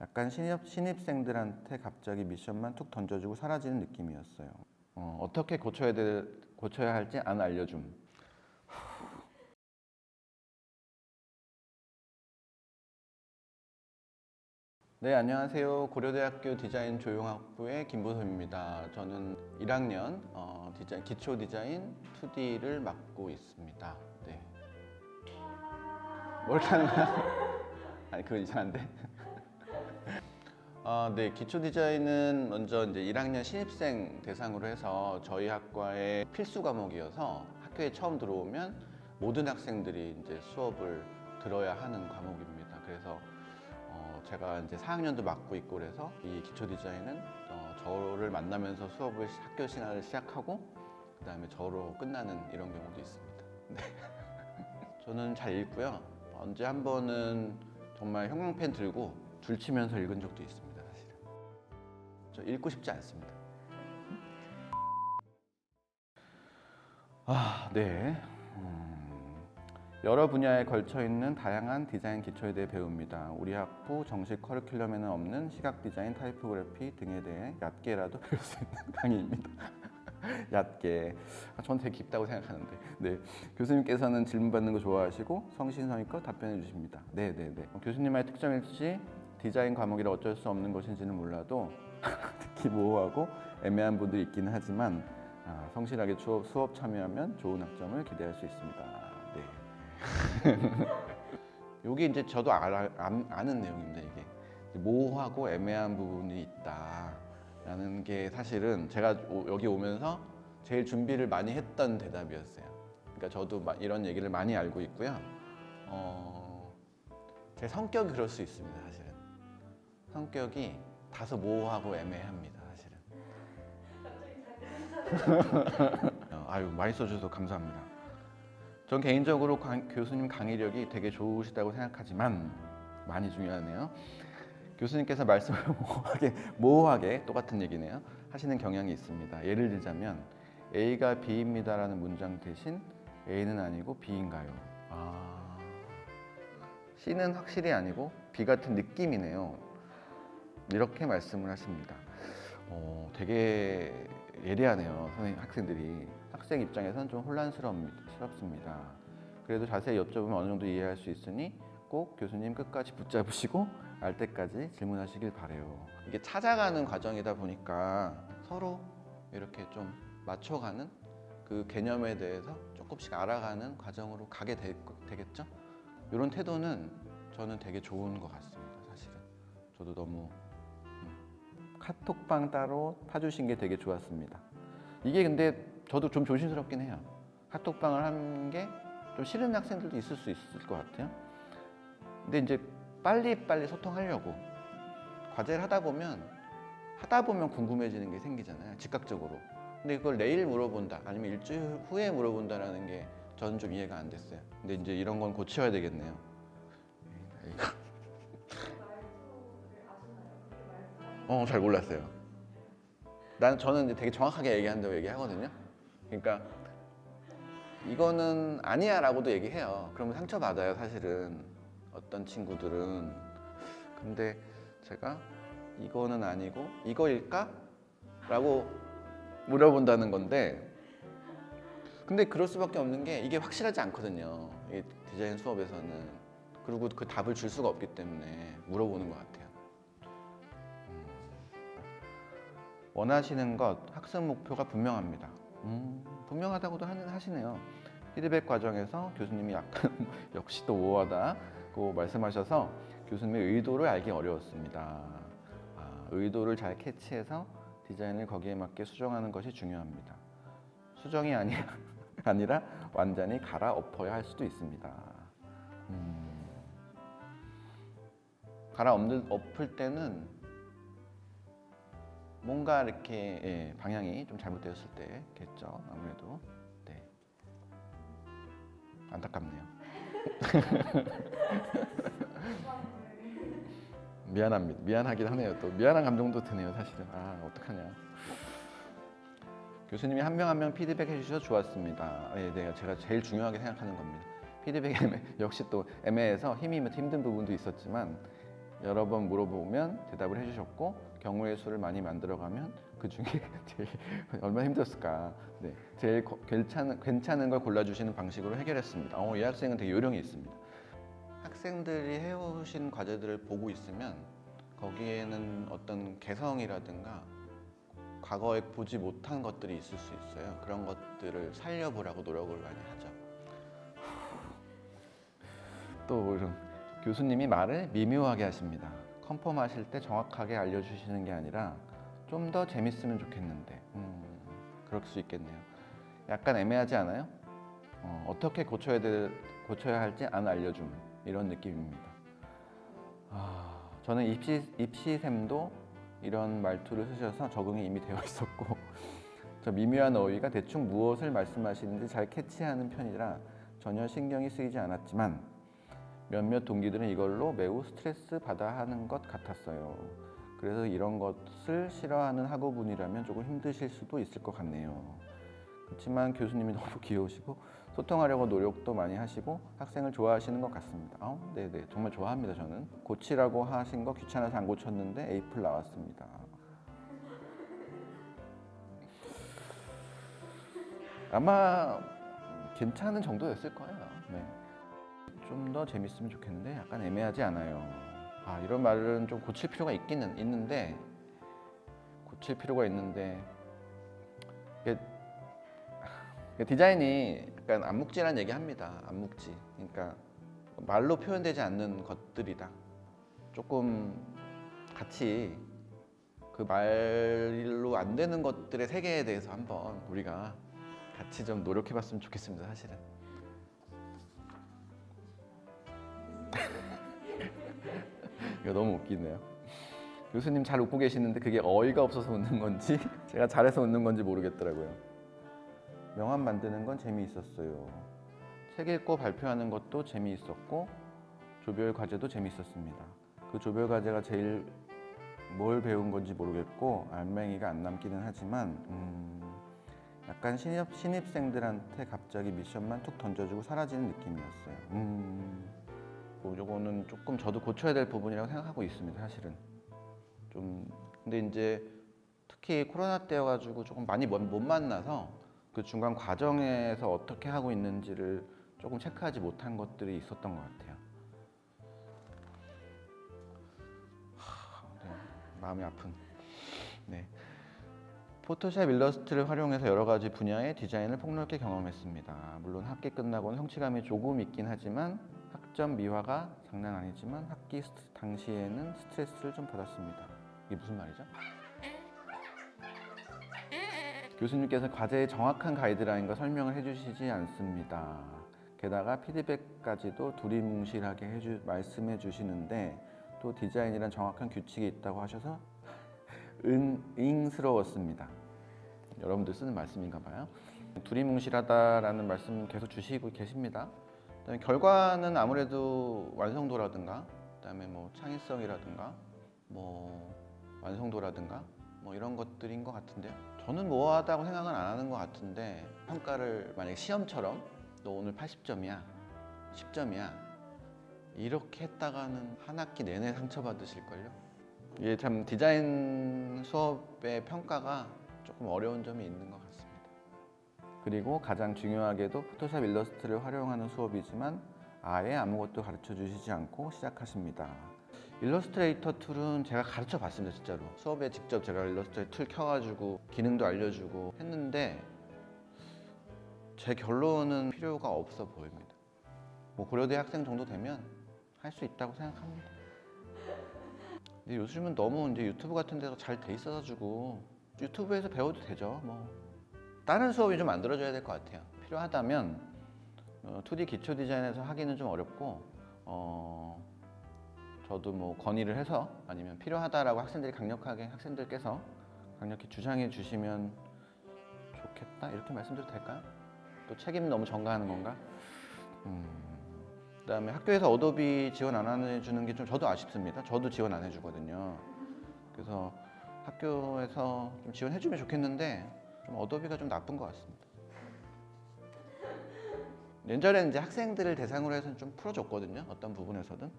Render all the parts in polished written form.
약간 신입생들한테 갑자기 미션만 툭 던져주고 사라지는 느낌이었어요. 어떻게 고쳐야 할지 안 알려줌. 네, 안녕하세요. 고려대학교 디자인 조형학부의 김보섭입니다. 저는 1학년 기초 디자인 2D를 맡고 있습니다. 네. 뭘 타는 거야? 아니, 그거 이상한데? 네, 기초 디자인은 먼저 이제 1학년 신입생 대상으로 해서 저희 학과의 필수 과목이어서 학교에 처음 들어오면 모든 학생들이 이제 수업을 들어야 하는 과목입니다. 그래서 제가 이제 4학년도 맡고 있고 그래서 이 기초 디자인은 저를 만나면서 학교 시간을 시작하고 그 다음에 저로 끝나는 이런 경우도 있습니다. 네. 저는 잘 읽고요. 언제 한 번은 정말 형광펜 들고 줄치면서 읽은 적도 있습니다. 사실은 저 읽고 싶지 않습니다. 네. 여러 분야에 걸쳐 있는 다양한 디자인 기초에 대해 배웁니다. 우리 학부 정식 커리큘럼에는 없는 시각 디자인, 타이포그래피 등에 대해 얕게라도 배울 수 있는 강의입니다. 얕게. 전 되게 깊다고 생각하는데. 네. 교수님께서는 질문 받는 거 좋아하시고 성심성의껏 답변해 주십니다. 네네네. 교수님의 특성일지 디자인 과목이라 어쩔 수 없는 것인지는 몰라도 특히 모호하고 애매한 부분도 있기는 하지만 성실하게 수업 참여하면 좋은 학점을 기대할 수 있습니다. 네. 이게 이제 저도 아는 내용입니다. 이게 모호하고 애매한 부분이 있다라는 게 사실은 제가 여기 오면서 제일 준비를 많이 했던 대답이었어요. 그러니까 저도 이런 얘기를 많이 알고 있고요. 제 성격이 그럴 수 있습니다. 사실은 성격이 다소 모호하고 애매합니다. 사실은. 아유, 많이 써주셔서 감사합니다. 전 개인적으로 교수님 강의력이 되게 좋으시다고 생각하지만 많이 중요하네요. 교수님께서 말씀을 모호하게 똑같은 얘기네요. 하시는 경향이 있습니다. 예를 들자면 A가 B입니다라는 문장 대신 A는 아니고 B인가요? C는 확실히 아니고 B 같은 느낌이네요. 이렇게 말씀을 하십니다. 되게 예리하네요. 학생들이. 학생 입장에서는 좀 혼란스럽습니다. 그래도 자세히 여쭤보면 어느 정도 이해할 수 있으니 꼭 교수님 끝까지 붙잡으시고 알 때까지 질문하시길 바래요. 이게 찾아가는 과정이다 보니까 서로 이렇게 좀 맞춰가는 그 개념에 대해서 조금씩 알아가는 과정으로 가게 되겠죠? 이런 태도는 저는 되게 좋은 것 같습니다. 사실은 저도 너무 카톡방 따로 타주신 게 되게 좋았습니다. 이게 근데 저도 좀 조심스럽긴 해요. 카톡방을 하는 게 좀 싫은 학생들도 있을 수 있을 것 같아요. 근데 이제 빨리 소통하려고 과제를 하다 보면 궁금해지는 게 생기잖아요. 즉각적으로. 근데 그걸 내일 물어본다 아니면 일주일 후에 물어본다라는 게 저는 좀 이해가 안 됐어요. 근데 이제 이런 건 고쳐야 되겠네요. 잘 몰랐어요. 저는 이제 되게 정확하게 얘기한다고 얘기하거든요. 그러니까 이거는 아니야 라고도 얘기해요. 그러면 상처받아요. 사실은 어떤 친구들은. 근데 제가 이거는 아니고 이거일까? 라고 물어본다는 건데, 근데 그럴 수밖에 없는 게 이게 확실하지 않거든요. 이 디자인 수업에서는. 그리고 그 답을 줄 수가 없기 때문에 물어보는 것 같아요. 원하시는 것, 학습 목표가 분명합니다. 분명하다고도 하시네요. 피드백 과정에서 교수님이 약간 역시 또 모호하다고 말씀하셔서 교수님의 의도를 알기 어려웠습니다. 의도를 잘 캐치해서 디자인을 거기에 맞게 수정하는 것이 중요합니다. 수정이 아니라 완전히 갈아엎어야 할 수도 있습니다. 갈아엎을 때는 뭔가 이렇게 방향이 좀 잘못되었을 때겠죠. 아무래도. 네. 안타깝네요. 미안하긴 하네요. 또 미안한 감정도 드네요. 사실은. 어떡하냐. 교수님이 한 명 한 명 피드백 해주셔서 좋았습니다. 네, 제가 제일 중요하게 생각하는 겁니다. 피드백이 역시 또 애매해서 힘든 부분도 있었지만 여러 번 물어보면 대답을 해주셨고 경우의 수를 많이 만들어가면 그 중에 제일 얼마나 힘들었을까. 네, 제일 괜찮은 걸 골라주시는 방식으로 해결했습니다. 이 학생은 되게 요령이 있습니다. 학생들이 해오신 과제들을 보고 있으면 거기에는 어떤 개성이라든가 과거에 보지 못한 것들이 있을 수 있어요. 그런 것들을 살려보라고 노력을 많이 하죠. 또 이런 교수님이 말을 미묘하게 하십니다. 컨펌 하실 때 정확하게 알려주시는 게 아니라 좀 더 재밌으면 좋겠는데 그럴 수 있겠네요. 약간 애매하지 않아요? 어떻게 고쳐야 할지 안 알려줌 이런 느낌입니다. 저는 입시샘도 이런 말투를 쓰셔서 적응이 이미 되어 있었고 저 미묘한 어휘가 대충 무엇을 말씀하시는지 잘 캐치하는 편이라 전혀 신경이 쓰이지 않았지만 몇몇 동기들은 이걸로 매우 스트레스 받아 하는 것 같았어요. 그래서 이런 것을 싫어하는 학우분이라면 조금 힘드실 수도 있을 것 같네요. 그렇지만 교수님이 너무 귀여우시고 소통하려고 노력도 많이 하시고 학생을 좋아하시는 것 같습니다. 네네, 정말 좋아합니다. 저는 고치라고 하신 거 귀찮아서 안 고쳤는데 A+ 나왔습니다. 아마 괜찮은 정도였을 거예요. 네. 좀 더 재밌으면 좋겠는데 약간 애매하지 않아요. 이런 말은 좀 고칠 필요가 있기는 있는데 고칠 필요가 있는데 디자인이 약간 암묵지라는 얘기합니다. 암묵지. 그러니까 말로 표현되지 않는 것들이다. 조금 같이 그 말로 안 되는 것들의 세계에 대해서 한번 우리가 같이 좀 노력해봤으면 좋겠습니다. 사실은. 이거 너무 웃기네요. 교수님 잘 웃고 계시는데 그게 어이가 없어서 웃는 건지 제가 잘해서 웃는 건지 모르겠더라고요. 명함 만드는 건 재미있었어요. 책 읽고 발표하는 것도 재미있었고 조별 과제도 재미있었습니다. 그 조별 과제가 제일 뭘 배운 건지 모르겠고 알맹이가 안 남기는 하지만 약간 신입생들한테 갑자기 미션만 툭 던져주고 사라지는 느낌이었어요. 요거는 조금 저도 고쳐야 될 부분이라고 생각하고 있습니다. 사실은 좀 근데 이제 특히 코로나 때여가지고 조금 많이 못 만나서 그 중간 과정에서 어떻게 하고 있는지를 조금 체크하지 못한 것들이 있었던 것 같아요. 네, 마음이 아픈. 네. 포토샵 일러스트를 활용해서 여러 가지 분야의 디자인을 폭넓게 경험했습니다. 물론 학기 끝나고는 성취감이 조금 있긴 하지만 학점 미화가 장난 아니지만 학기 당시에는 스트레스를 좀 받았습니다. 이게 무슨 말이죠? 교수님께서 과제의 정확한 가이드라인과 설명을 해주시지 않습니다. 게다가 피드백까지도 두리뭉실하게 말씀해 주시는데 또 디자인이란 정확한 규칙이 있다고 하셔서 응스러웠습니다. 여러분들 쓰는 말씀인가 봐요. 두리뭉실하다라는 말씀 계속 주시고 계십니다. 그다음에 결과는 아무래도 완성도라든가 그다음에 뭐 창의성이라든가 뭐 완성도라든가 뭐 이런 것들인 것 같은데요. 저는 모호하다고 생각은 안 하는 것 같은데 평가를 만약에 시험처럼 너 오늘 80점이야 10점이야 이렇게 했다가는 한 학기 내내 상처받으실걸요. 이게 참 디자인 수업의 평가가 조금 어려운 점이 있는 것 같습니다. 그리고 가장 중요하게도 포토샵 일러스트를 활용하는 수업이지만 아예 아무것도 가르쳐 주시지 않고 시작하십니다. 일러스트레이터 툴은 제가 가르쳐 봤습니다. 진짜로 수업에 직접 제가 일러스트레이터 툴 켜가지고 기능도 알려주고 했는데 제 결론은 필요가 없어 보입니다. 뭐 고려대 학생 정도 되면 할 수 있다고 생각합니다. 근데 요즘은 너무 이제 유튜브 같은 데가 잘 돼 있어가지고 유튜브에서 배워도 되죠. 뭐 다른 수업이 좀 만들어져야 될 것 같아요. 필요하다면 2D 기초 디자인에서 하기는 좀 어렵고 저도 뭐 건의를 해서 아니면 필요하다라고 학생들께서 강력히 주장해 주시면 좋겠다 이렇게 말씀드려도 될까요? 또 책임 너무 전가하는 건가? 그다음에 학교에서 어도비 지원 안 해주는 게 좀 저도 아쉽습니다. 저도 지원 안 해주거든요. 그래서 학교에서 좀 지원해주면 좋겠는데 좀 어도비가 좀 나쁜 것 같습니다. 예전에는 이제 학생들을 대상으로 해서 좀 풀어줬거든요. 어떤 부분에서든.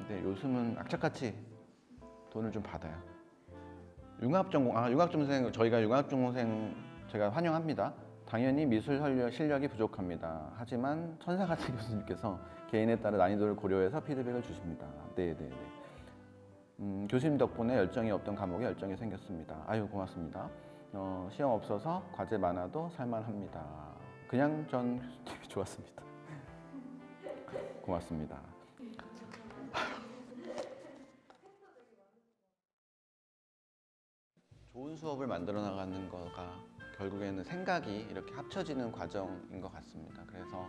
근데 요즘은 악착같이 돈을 좀 받아요. 융합전공생 저희가 융합전공생 제가 환영합니다. 당연히 미술 실력이 부족합니다. 하지만 천사같은 교수님께서 개인에 따라 난이도를 고려해서 피드백을 주십니다. 네네네. 교수님 덕분에 열정이 없던 과목에 열정이 생겼습니다. 아유 고맙습니다. 시험 없어서 과제 많아도 살만합니다. 그냥 전 되게 좋았습니다. 고맙습니다. 좋은 수업을 만들어 나가는 거가 결국에는 생각이 이렇게 합쳐지는 과정인 것 같습니다. 그래서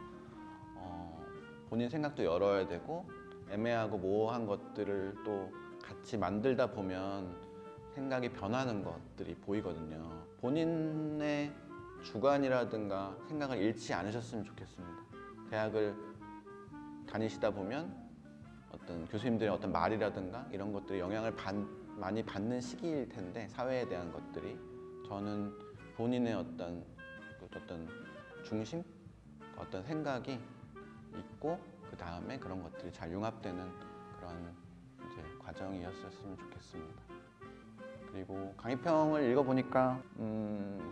본인 생각도 열어야 되고 애매하고 모호한 것들을 또 같이 만들다 보면 생각이 변하는 것들이 보이거든요. 본인의 주관이라든가 생각을 잃지 않으셨으면 좋겠습니다. 대학을 다니시다 보면 어떤 교수님들의 어떤 말이라든가 이런 것들이 영향을 많이 받는 시기일 텐데 사회에 대한 것들이 저는 본인의 어떤 중심, 어떤 생각이 있고 그 다음에 그런 것들이 잘 융합되는 그런 이제 과정이었으면 좋겠습니다. 그리고 강의평을 읽어보니까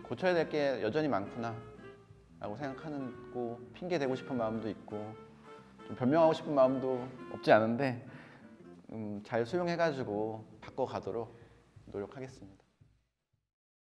고쳐야 될 게 여전히 많구나 라고 생각하고 핑계 대고 싶은 마음도 있고 좀 변명하고 싶은 마음도 없지 않은데 잘 수용해가지고 바꿔가도록 노력하겠습니다.